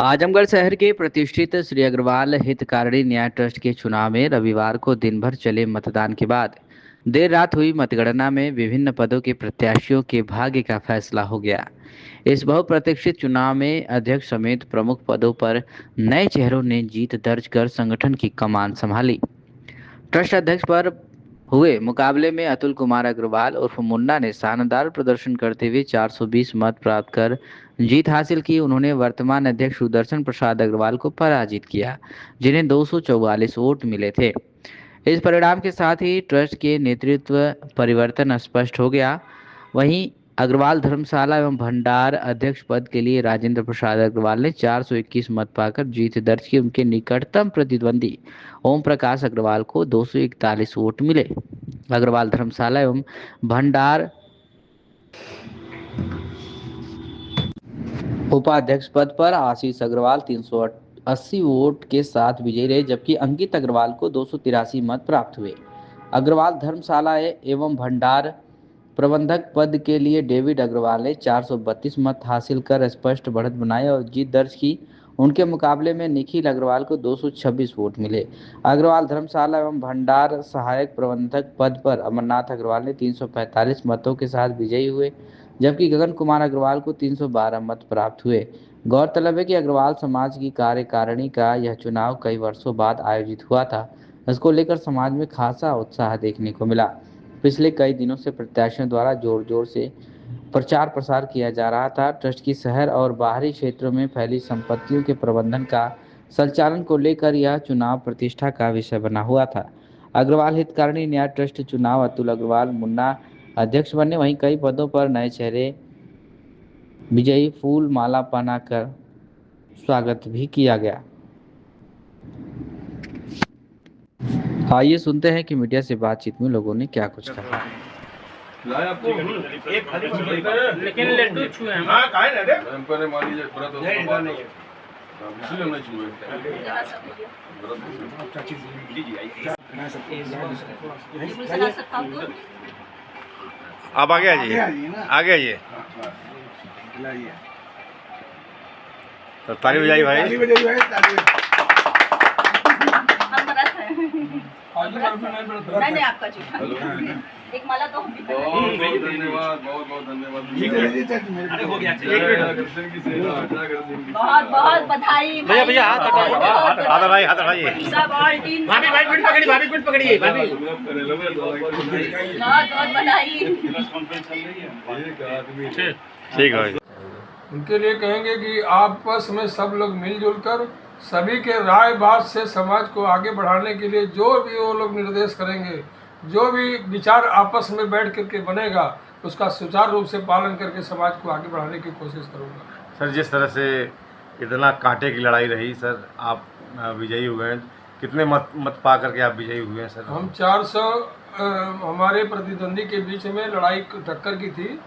आजमगढ़ शहर के प्रतिष्ठित श्री अग्रवाल हितकारिणी न्याय ट्रस्ट के चुनाव में रविवार को दिन भर चले मतदान के बाद देर रात हुई मतगणना में विभिन्न पदों के प्रत्याशियों के भाग्य का फैसला हो गया। इस बहुप्रतीक्षित चुनाव में अध्यक्ष समेत प्रमुख पदों पर नए चेहरों ने जीत दर्ज कर संगठन की कमान संभाली। ट्रस्ट अध्यक्ष पर हुए मुकाबले में अतुल कुमार अग्रवाल उर्फ मुन्ना ने शानदार प्रदर्शन करते हुए 420 मत प्राप्त कर जीत हासिल की। उन्होंने वर्तमान अध्यक्ष सुदर्शन प्रसाद अग्रवाल को पराजित किया, जिन्हें 244 वोट मिले थे। इस परिणाम के साथ ही ट्रस्ट के नेतृत्व परिवर्तन स्पष्ट हो गया। वहीं अग्रवाल धर्मशाला एवं भंडार अध्यक्ष पद के लिए राजेंद्र प्रसाद अग्रवाल ने 421 मत पाकर जीत दर्ज की। उनके निकटतम प्रतिद्वंदी ओम प्रकाश अग्रवाल को 241 वोट मिले। अग्रवाल धर्मशाला एवं भंडार उपाध्यक्ष पद पर आशीष अग्रवाल 380 वोट के साथ विजयी रहे, जबकि अंकित अग्रवाल को 283 मत प्राप्त हुए। अग्रवाल धर्मशाला एवं भंडार प्रबंधक पद के लिए डेविड अग्रवाल ने 432 मत हासिल कर स्पष्ट बढ़त बनाई और जीत दर्ज की। उनके मुकाबले में निखिल अग्रवाल को 226 वोट मिले। अग्रवाल धर्मशाला एवं भंडार सहायक प्रबंधक पद पर अमरनाथ अग्रवाल ने 345 मतों के साथ विजयी हुए, जबकि गगन कुमार अग्रवाल को 312 मत प्राप्त हुए। गौरतलब है कि अग्रवाल समाज की कार्यकारिणी का यह चुनाव कई वर्षों बाद आयोजित हुआ था। इसको लेकर समाज में खासा उत्साह देखने को मिला। पिछले कई दिनों से प्रत्याशियों द्वारा जोर जोर से प्रचार प्रसार किया जा रहा था। ट्रस्ट की शहर और बाहरी क्षेत्रों में फैली संपत्तियों के प्रबंधन का संचालन को लेकर यह चुनाव प्रतिष्ठा का विषय बना हुआ था। अग्रवाल हितकारिणी न्याय ट्रस्ट चुनाव अतुल अग्रवाल मुन्ना अध्यक्ष बने, वहीं कई पदों पर नए चेहरे विजयी फूल माला पहनाकर स्वागत भी किया गया। आइए सुनते हैं कि मीडिया से बातचीत में लोगों ने क्या कुछ कहा। लेकिन लड्डू छुए हैं। हां काहे ना रे हमको ने मान लीजिए व्रत होता है नहीं इसलिए हमने छुए आप आगे आइए, आगे आइए। तो ताली बजाइए भाई। नहीं आपका झूठा एक माला तो हम बहुत धन्यवाद, बहुत बहुत धन्यवाद। अरे हो गया बहुत बहुत बधाई। भैया भैया हाथ हटाइए, हाथ हटाइए, हाथ हटाइए। सब ऑल टीम भाभी भाई गुड पकड़िए, भाभी गुड पकड़िए, भाभी बहुत बहुत बधाई। ठीक है। उनके लिए कहेंगे कि आपस में सब लोग मिलजुल कर सभी के राय बात से समाज को आगे बढ़ाने के लिए जो भी वो लोग निर्देश करेंगे, जो भी विचार आपस में बैठ करके बनेगा, उसका सुचारू रूप से पालन करके समाज को आगे बढ़ाने की कोशिश करूँगा। सर जिस तरह से इतना कांटे की लड़ाई रही सर, आप विजयी हुए हैं, कितने मत पा करके आप विजयी हुए हैं सर? हम 400 हमारे प्रतिद्वंदी के बीच में लड़ाई टक्कर की थी,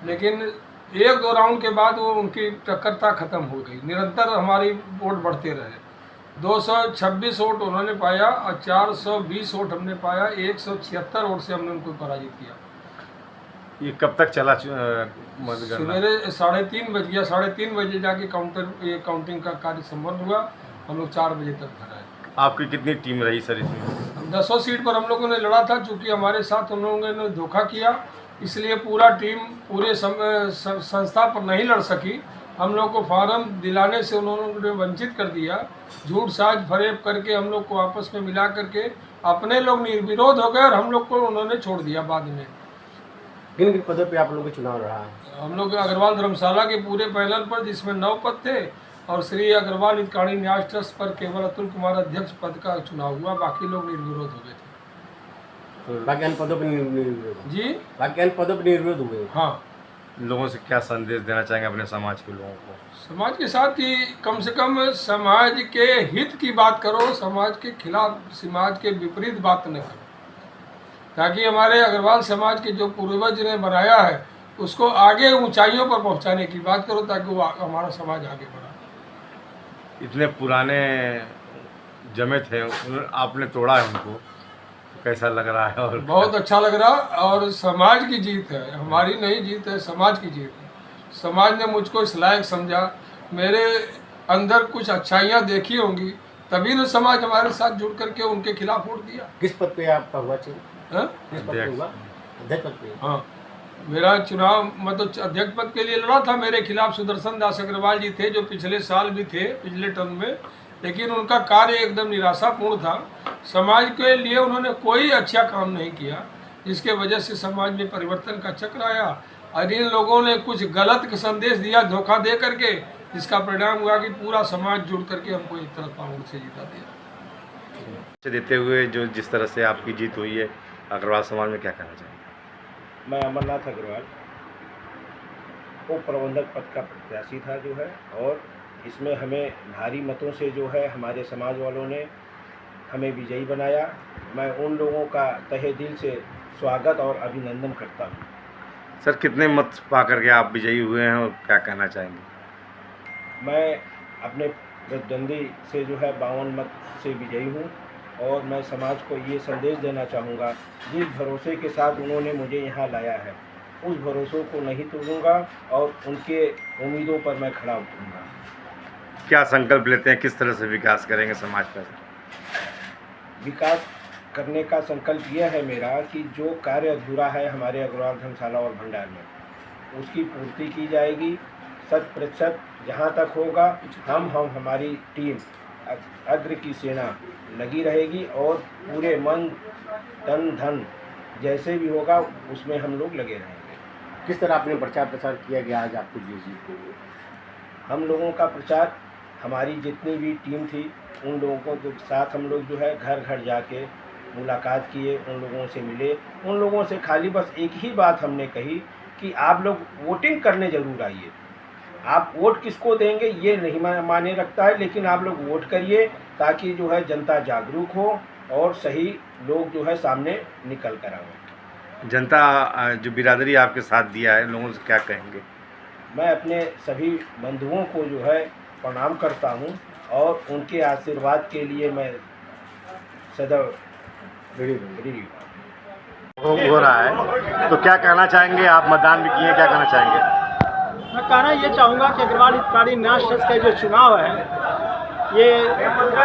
लेकिन एक दो राउंड के बाद वो उनकी टक्करता खत्म हो गई। निरंतर हमारी वोट बढ़ते रहे। 226 वोट उन्होंने पाया और 420 वोट हमने पाया। 176 वोट से हमने उनको पराजित किया। ये कब तक चला? सवेरे 3:30 बज गया। 3:30 बजे जाके काउंटिंग का कार्य संपन्न हुआ। हम लोग 4 बजे तक घर आए। आपकी कितनी टीम रही सर इसमें? 10 सीट पर हम लोगों ने लड़ा था। चूँकि हमारे साथ उन लोगों ने धोखा किया, इसलिए पूरा टीम पूरे संस्था पर नहीं लड़ सकी। हम लोग को फार्म दिलाने से उन्होंने वंचित कर दिया। झूठ साज फरेब करके हम लोग को आपस में मिला करके अपने लोग निर्विरोध हो गए और हम लोग को उन्होंने छोड़ दिया बाद में। किन किन पदों पे आप लोगों का चुनाव रहा है? हम लोग अग्रवाल धर्मशाला के पूरे पैनल पर, जिसमें 9 पद थे, और श्री अग्रवाल हितकारिणी न्याय ट्रस्ट पर केवल अतुल कुमार अध्यक्ष पद का चुनाव हुआ। बाकी लोग निर्विरोध हो गए थे। बाकी अन्य पदों पर निर्विरोध जी, बाकी अन्य पदों पर निर्विरोध हुए। हाँ। लोगों से क्या संदेश देना चाहेंगे अपने समाज के लोगों को? समाज के साथ कि कम से कम समाज के हित की बात करो, समाज के खिलाफ, समाज के विपरीत बात न करो, ताकि हमारे अग्रवाल समाज के जो पूर्वज ने बनाया है उसको आगे ऊंचाइयों पर पहुंचाने की बात करो, ताकि वो हमारा समाज आगे बढ़े। इतने पुराने जमे थे, आपने तोड़ा है उनको, कैसा लग रहा है? और बहुत अच्छा लग रहा। और समाज की जीत है, हमारी नहीं जीत है, समाज की जीत है। समाज ने मुझको इस लायक समझा। मेरे अंदर कुछ अच्छाइयाँ देखी होंगी, तभी ना समाज हमारे साथ जुड़ करके उनके खिलाफ वोट दिया। किस पद पे आपका हुआ चुनाव? हाँ? किस पद पे हुआ? अध्यक्ष पद पे? हाँ, मेरा चुनाव मतलब अध्यक्ष पद के लिए लड़ा था। मेरे खिलाफ सुदर्शन दास अग्रवाल जी थे, जो पिछले साल भी थे, पिछले टर्म में, लेकिन उनका कार्य एकदम निराशापूर्ण था। समाज के लिए उन्होंने कोई अच्छा काम नहीं किया, जिसके वजह से समाज में परिवर्तन का चक्र आया और इन लोगों ने कुछ गलत संदेश दिया धोखा दे करके, जिसका परिणाम हुआ कि पूरा समाज जुड़ करके हमको एक तरफा वोट से जीता दिया। देते हुए जो जिस तरह से आपकी जीत हुई है अग्रवाल समाज में, क्या कहना चाहेंगे? मैं अमरनाथ अग्रवाल उप प्रबंधक पद का प्रत्याशी था जो है, और इसमें हमें भारी मतों से जो है हमारे समाज वालों ने हमें विजयी बनाया। मैं उन लोगों का तहे दिल से स्वागत और अभिनंदन करता हूँ। सर, कितने मत पा करके आप विजयी हुए हैं और क्या कहना चाहेंगे? मैं अपने प्रतिद्वंदी से जो है 52 मत से विजयी हूँ, और मैं समाज को ये संदेश देना चाहूँगा, जिस भरोसे के साथ उन्होंने मुझे यहाँ लाया है, उस भरोसों को नहीं तोड़ूंगा और उनके उम्मीदों पर मैं खड़ा उतरूँगा। क्या संकल्प लेते हैं, किस तरह से विकास करेंगे समाज पर? विकास करने का संकल्प यह है मेरा कि जो कार्य अधूरा है हमारे अग्रवाल धर्मशाला और भंडार में, उसकी पूर्ति की जाएगी 100%। जहाँ तक होगा हम हमारी टीम अग्र की सेना लगी रहेगी, और पूरे मन तन धन जैसे भी होगा उसमें हम लोग लगे रहेंगे। किस तरह आपने प्रचार प्रसार किया गया आज आपको जीत के लिए? हम लोगों का प्रचार, हमारी जितनी भी टीम थी उन लोगों के साथ हम लोग जो है घर घर जाके मुलाकात किए, उन लोगों से मिले। उन लोगों से खाली बस एक ही बात हमने कही कि आप लोग वोटिंग करने ज़रूर आइए। आप वोट किसको देंगे ये नहीं माने रखता है, लेकिन आप लोग वोट करिए ताकि जो है जनता जागरूक हो और सही लोग जो है सामने निकल कर आए। जनता जो बिरादरी आपके साथ दिया है, लोगों से क्या कहेंगे? मैं अपने सभी बंधुओं को जो है प्रणाम करता हूं, और उनके आशीर्वाद के लिए मैं सदैव ऋणी हो रहा है, तो क्या कहना चाहेंगे? आप मतदान भी किए, क्या कहना चाहेंगे? मैं कहना ये चाहूँगा कि अग्रवाल हितकारी न्यास ट्रस्ट का जो चुनाव है, ये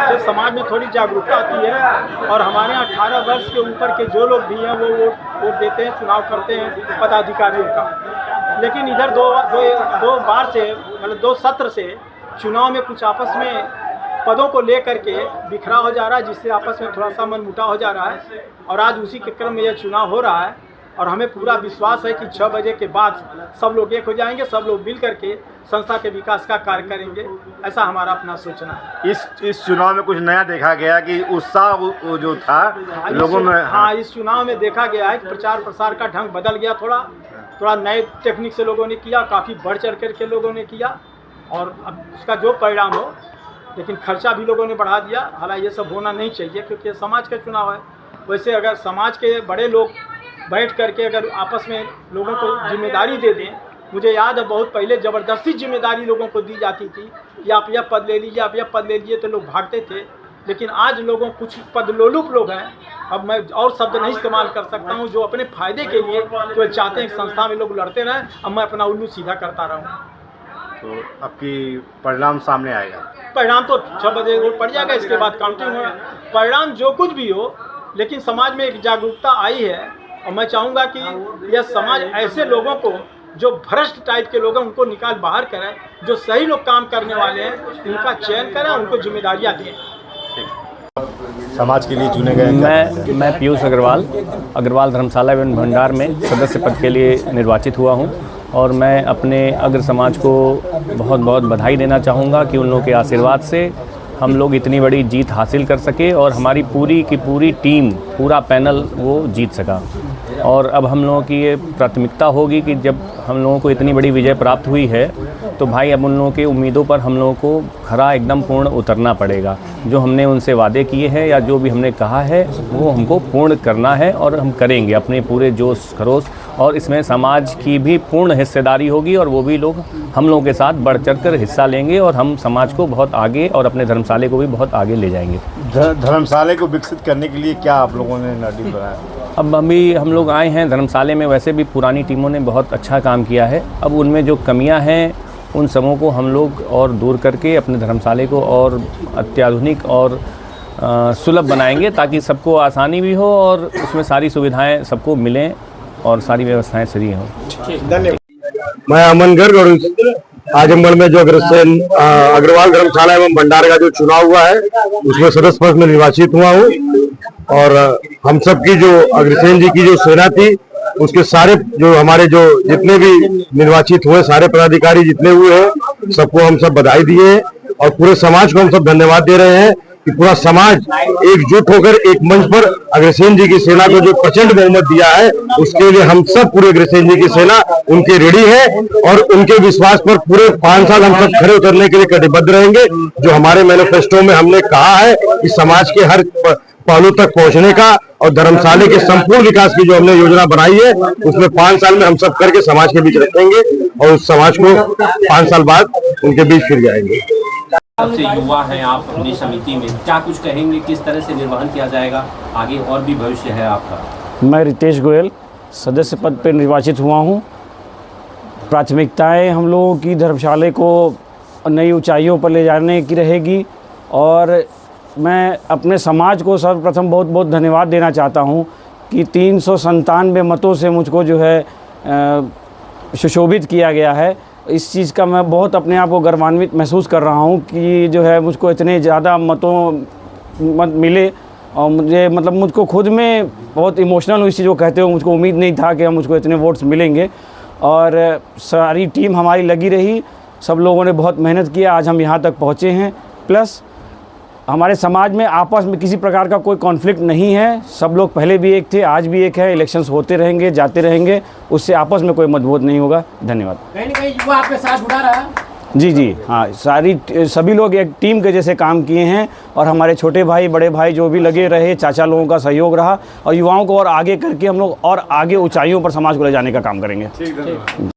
से समाज में थोड़ी जागरूकता आती है, और हमारे यहाँ 18 वर्ष के ऊपर के जो लोग भी हैं वो वोट देते हैं, चुनाव करते हैं पदाधिकारियों का। लेकिन इधर दो बार से, मतलब 2 सत्र से चुनाव में कुछ आपस में पदों को लेकर के बिखरा हो जा रहा है, जिससे आपस में थोड़ा सा मनमुटाव हो जा रहा है। और आज उसी के क्रम में यह चुनाव हो रहा है, और हमें पूरा विश्वास है कि 6 बजे के बाद सब लोग एक हो जाएंगे, सब लोग मिल करके संस्था के विकास का कार्य करेंगे, ऐसा हमारा अपना सोचना है। इस चुनाव में कुछ नया देखा गया कि उत्साह जो था लोगों में? हाँ, इस चुनाव में देखा गया है कि प्रचार प्रसार का ढंग बदल गया, थोड़ा नए टेक्निक से लोगों ने किया, काफ़ी बढ़ चढ़ करके लोगों ने किया, और अब उसका जो परिणाम हो, लेकिन खर्चा भी लोगों ने बढ़ा दिया। हालांकि ये सब होना नहीं चाहिए, क्योंकि समाज का चुनाव है। वैसे अगर समाज के बड़े लोग बैठ करके अगर आपस में लोगों को जिम्मेदारी दे दें, मुझे याद है बहुत पहले ज़बरदस्ती जिम्मेदारी लोगों को दी जाती थी कि आप यह पद ले लीजिए, आप यह पद ले लीजिए, तो लोग भागते थे। लेकिन आज लोगों कुछ पदलोलुप लोग हैं, अब मैं और शब्द नहीं इस्तेमाल कर सकता हूँ, जो अपने फ़ायदे के लिए तो चाहते हैं कि संस्था में लोग लड़ते रहें, अब मैं अपना उल्लू सीधा करता रहूँ। तो आपकी परिणाम सामने आएगा? परिणाम तो 6 बजे वोट पड़ जाएगा, इसके बाद काउंटिंग होगा। परिणाम जो कुछ भी हो, लेकिन समाज में एक जागरूकता आई है, और मैं चाहूँगा कि यह समाज ऐसे लोगों को जो भ्रष्ट टाइप के लोग हैं उनको निकाल बाहर करें, जो सही लोग काम करने वाले हैं उनका चयन करें, उनको जिम्मेदारियाँ दें। समाज के लिए चुने गए? मैं पीयूष अग्रवाल धर्मशाला एवं भंडार में सदस्य पद के लिए निर्वाचित हुआ हूं, और मैं अपने अग्र समाज को बहुत बहुत बधाई देना चाहूँगा कि उन लोगों के आशीर्वाद से हम लोग इतनी बड़ी जीत हासिल कर सके, और हमारी पूरी की पूरी टीम, पूरा पैनल वो जीत सका। और अब हम लोगों की ये प्राथमिकता होगी कि जब हम लोगों को इतनी बड़ी विजय प्राप्त हुई है, तो भाई अब उन लोगों के उम्मीदों पर हम लोगों को खरा एकदम पूर्ण उतरना पड़ेगा। जो हमने उनसे वादे किए हैं या जो भी हमने कहा है वो हमको पूर्ण करना है, और हम करेंगे अपने पूरे जोश खरोश, और इसमें समाज की भी पूर्ण हिस्सेदारी होगी, और वो भी लोग हम लोगों के साथ बढ़ चढ़ कर हिस्सा लेंगे, और हम समाज को बहुत आगे और अपने धर्मशाले को भी बहुत आगे ले जाएंगे। धर्मशाले को विकसित करने के लिए क्या आप लोगों ने नर्डी बनाया? अब अभी हम लोग आए हैं धर्मशाले में, वैसे भी पुरानी टीमों ने बहुत अच्छा काम किया है। अब उनमें जो कमियां हैं उन समों को हम लोग और दूर करके अपने धर्मशाला को और अत्याधुनिक और सुलभ बनाएंगे, ताकि सबको आसानी भी हो और उसमें सारी सुविधाएं सबको मिलें और सारी व्यवस्थाएं सही हों। धन्यवाद। मैं अमन गर्ग और आजमगढ़ में जो अग्रवाल धर्मशाला एवं भंडार का जो चुनाव हुआ है उसमें सदस्य पद में निर्वाचित हुआ हूँ। और हम सब की जो अग्रसेन जी की जो सेना थी उसके सारे जो हमारे जो जितने भी निर्वाचित हुए सारे पदाधिकारी जितने हुए हैं सबको हम सब बधाई दिए हैं और पूरे समाज को हम सब धन्यवाद दे रहे हैं कि पूरा समाज एकजुट होकर एक मंच पर अग्रसेन जी की सेना को जो प्रचंड बहुमत दिया है उसके लिए हम सब पूरे अग्रसेन जी की सेना उनके रेडी है और उनके विश्वास पर पूरे 5 साल हम सब खड़े उतरने के लिए कटिबद्ध रहेंगे। जो हमारे मैनिफेस्टो में हमने कहा है कि समाज के हर पहलू तक पहुंचने का और धर्मशाला के संपूर्ण विकास की जो हमने योजना बनाई है उसमें 5 साल में हम सब करके समाज के बीच रखेंगे और उस समाज को 5 साल बाद उनके बीच फिर जाएंगे। सबसे युवा हैं आप अपनी समिति में, क्या कुछ कहेंगे, किस तरह से निर्वहन किया जाएगा, आगे और भी भविष्य है आपका? मैं रितेश गोयल सदस्य पद पर निर्वाचित हुआ हूं। प्राथमिकताएं हम लोगों की धर्मशाला को नई ऊंचाइयों पर ले जाने की रहेगी और मैं अपने समाज को सर्वप्रथम बहुत बहुत धन्यवाद देना चाहता हूं कि 397 मतों से मुझको जो है सुशोभित किया गया है। इस चीज़ का मैं बहुत अपने आप को गर्वान्वित महसूस कर रहा हूं कि जो है मुझको इतने ज़्यादा मत मिले और मुझे मतलब मुझको खुद में बहुत इमोशनल हूँ इस चीज़ को कहते हुए। मुझको उम्मीद नहीं था कि मुझको इतने वोट्स मिलेंगे और सारी टीम हमारी लगी रही, सब लोगों ने बहुत मेहनत किया, आज हम यहाँ तक पहुँचे हैं। प्लस हमारे समाज में आपस में किसी प्रकार का कोई कॉन्फ्लिक्ट नहीं है, सब लोग पहले भी एक थे, आज भी एक है, इलेक्शंस होते रहेंगे, जाते रहेंगे, उससे आपस में कोई मतभेद नहीं होगा। धन्यवाद। कहीं ना कहीं युवा आपके साथ जुड़ा रहा? जी हाँ, सभी लोग एक टीम के जैसे काम किए हैं और हमारे छोटे भाई बड़े भाई जो भी लगे रहे, चाचा लोगों का सहयोग रहा और युवाओं को और आगे करके हम लोग और आगे ऊंचाइयों पर समाज को ले जाने का काम करेंगे।